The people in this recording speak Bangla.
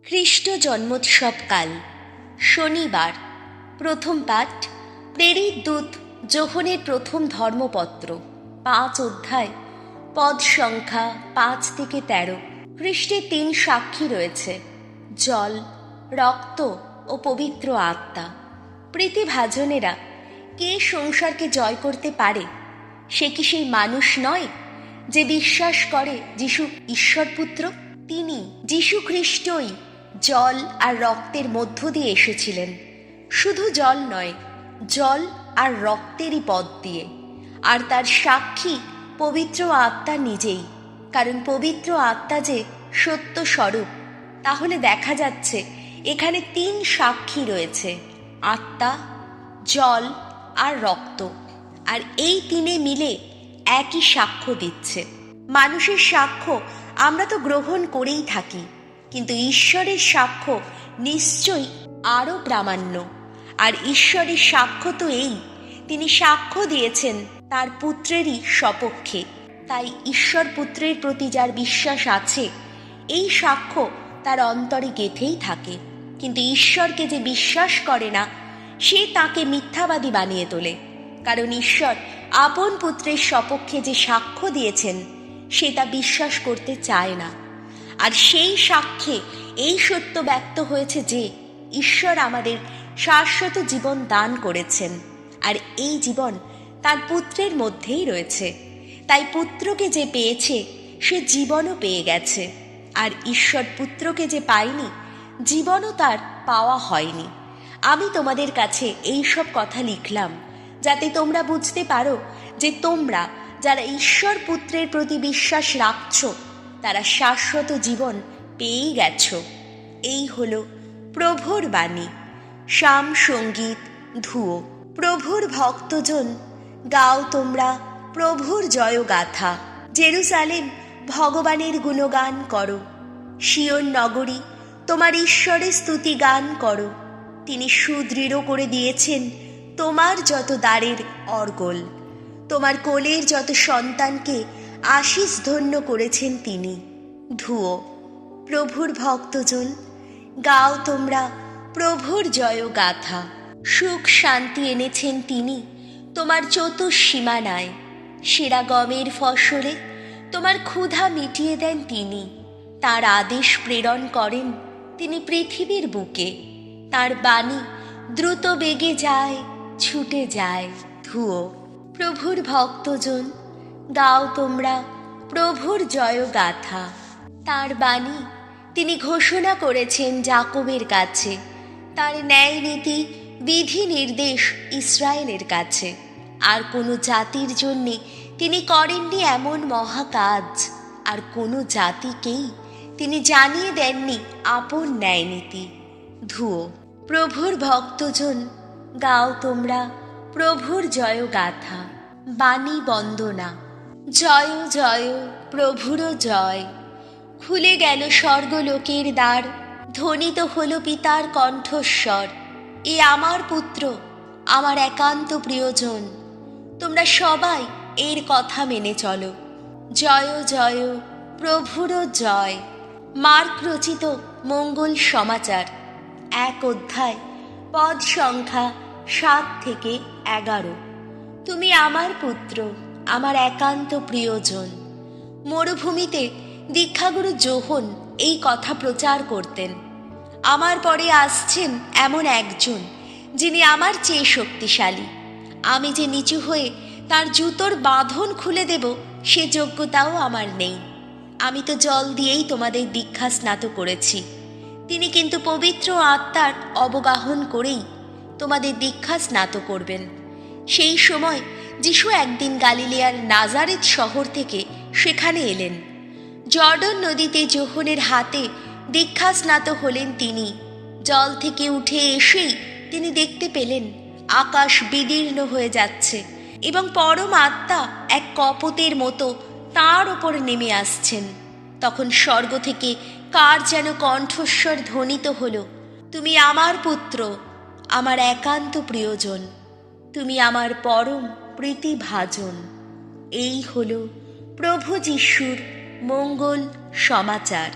খ্রিস্ট জন্মোৎসবকাল শনিবার। প্রথম পাঠ প্রেরিত দূত যোহনের প্রথম ধর্মপত্র 5 অধ্যায়, পদ সংখ্যা 5 থেকে 13। খ্রিস্টের 3 সাক্ষী রয়েছে: জল, রক্ত ও পবিত্র আত্মা। প্রীতিভাজনেরা, কে সংসারকে জয় করতে পারে? সে কি সেই মানুষ নয় যে বিশ্বাস করে যিশু ঈশ্বরপুত্র? তিনি যিশু খ্রিস্টই জল আর রক্তের মধ্য দিয়ে এসেছিলেন। শুধু জল নয়, জল আর রক্তেরই পথ দিয়ে। আর তার সাক্ষী পবিত্র আত্মা নিজেই, কারণ পবিত্র আত্মা যে সত্য স্বরূপ। তাহলে দেখা যাচ্ছে এখানে 3 সাক্ষী রয়েছে: আত্মা, জল আর রক্ত। আর এই 3 মিলে একই সাক্ষ্য দিচ্ছে। মানুষের সাক্ষ্য আমরা তো গ্রহণ করেই থাকি, কিন্তু ঈশ্বরের সাক্ষ্য নিশ্চয়ই আরও প্রামাণ্য। আর ঈশ্বরের সাক্ষ্য তো এই, তিনি সাক্ষ্য দিয়েছেন তার পুত্রেরই সপক্ষে। তাই ঈশ্বর পুত্রের প্রতি যার বিশ্বাস আছে, এই সাক্ষ্য তার অন্তরে গেঁথেই থাকে। কিন্তু ঈশ্বরকে যে বিশ্বাস করে না, সে তাকে মিথ্যাবাদী বানিয়ে তোলে। কারণ ঈশ্বর আপন পুত্রের সপক্ষে যে সাক্ষ্য দিয়েছেন, সে তা বিশ্বাস করতে চায় না। আর সেই সাক্ষ্যে এই সত্য ব্যক্ত হয়েছে যে ঈশ্বর আমাদের শাশ্বত জীবন দান করেছেন, আর এই জীবন তার পুত্রের মধ্যেই রয়েছে। তাই পুত্রকে যে পেয়েছে, সে জীবনও পেয়ে গেছে। আর ঈশ্বর পুত্রকে যে পায়নি, জীবনও তার পাওয়া হয়নি। আমি তোমাদের কাছে এই সব কথা লিখলাম, যাতে তোমরা বুঝতে পারো যে তোমরা যারা ঈশ্বর পুত্রের প্রতি বিশ্বাস রাখছ, তারা শাশ্বত জীবন পেয়েই গেছ। এই হলো প্রভুর বাণী। শাম সঙ্গীত ধুয়ো। প্রভুর ভক্তজন, গাও তোমরা প্রভুর জয়গাথা। জেরুজালেম, ভগবানের গুণগান করো। সিয়ন নগরী, তোমার ঈশ্বরের স্তুতি গান করো। তিনি সুদৃঢ় করে দিয়েছেন তোমার যত দ্বারের অর্গল। তোমার কোলের যত সন্তানকে আশীষ ধন্য করেছেন তিনি। ধুয়ো। প্রভুর ভক্তজন, গাও তোমরা প্রভুর জয়গাথা। সুখ শান্তি এনেছেন তিনি তোমার চতুঃসীমানায়। সেরা গমের ফসলে তোমার ক্ষুধা মিটিয়ে দেন তিনি। তার আদেশ প্রেরণ করেন তিনি পৃথিবীর বুকে। তার বাণী দ্রুত বেগে যায়, ছুটে যায়। ধুয়ো। প্রভুর ভক্তজন, গাও তোমরা প্রভুর জয়গাথা। তার বাণী তিনি ঘোষণা করেছেন যাকোবের কাছে, তার ন্যায় নীতি বিধি নির্দেশ ইসরায়েলের কাছে। আর কোনো জাতির জন্যে তিনি করেননি এমন মহাকাজ, আর কোনো জাতিকেই তিনি জানিয়ে দেননি আপন ন্যায় নীতি। ধুয়ো। প্রভুর ভক্তজন, গাও তোমরা প্রভুর জয়গাথা। বাণী বন্দনা। জয় জয় প্রভুর জয়। খুলে গেল স্বর্গলোকের দ্বার, ধ্বনিত হল পিতার কণ্ঠস্বর। এ আমার পুত্র, আমার একান্ত প্রিয়জন। তোমরা সবাই এর কথা মেনে চলো। জয় জয় প্রভুর জয়। মার্ক রচিত মঙ্গল সমাচার 1 অধ্যায়, পদ সংখ্যা 7 থেকে 11। তুমি আমার পুত্র, আমার একান্ত প্রিয়জন। মরুভূমিতে দীক্ষাগুরু যোহন এই কথা প্রচার করতেন: আমার পরে আসছেন এমন একজন, যিনি আমার চেয়ে শক্তিশালী। আমি যে নিচু হয়ে তার জুতোর বাঁধন খুলে দেব, সে যোগ্যতাও আমার নেই। আমি তো জল দিয়েই তোমাদের দীক্ষা স্নাত করেছি, তিনি কিন্তু পবিত্র আত্মার অবগাহন করেই তোমাদের দীক্ষা স্নাত করবেন। সেই সময় যিশু একদিন গালিলিয়ার নাজারেত শহর থেকে সেখানে এলেন। জর্ডন নদীতে যোহনের হাতে দীক্ষা স্নাত হলেন তিনি। জল থেকে উঠে এসেই তিনি দেখতে পেলেন আকাশ বিদীর্ণ হয়ে যাচ্ছে এবং পরম আত্মা এক কপোতের মতো তাঁর ওপর নেমে আসছেন। তখন স্বর্গ থেকে কার যেন কণ্ঠস্বর ধ্বনিত হলো: তুমি আমার পুত্র, আমার একান্ত প্রিয়জন, তুমি আমার পরম প্রীতিভাজন। এই হলো প্রভু যিশুর মঙ্গল সমাচার।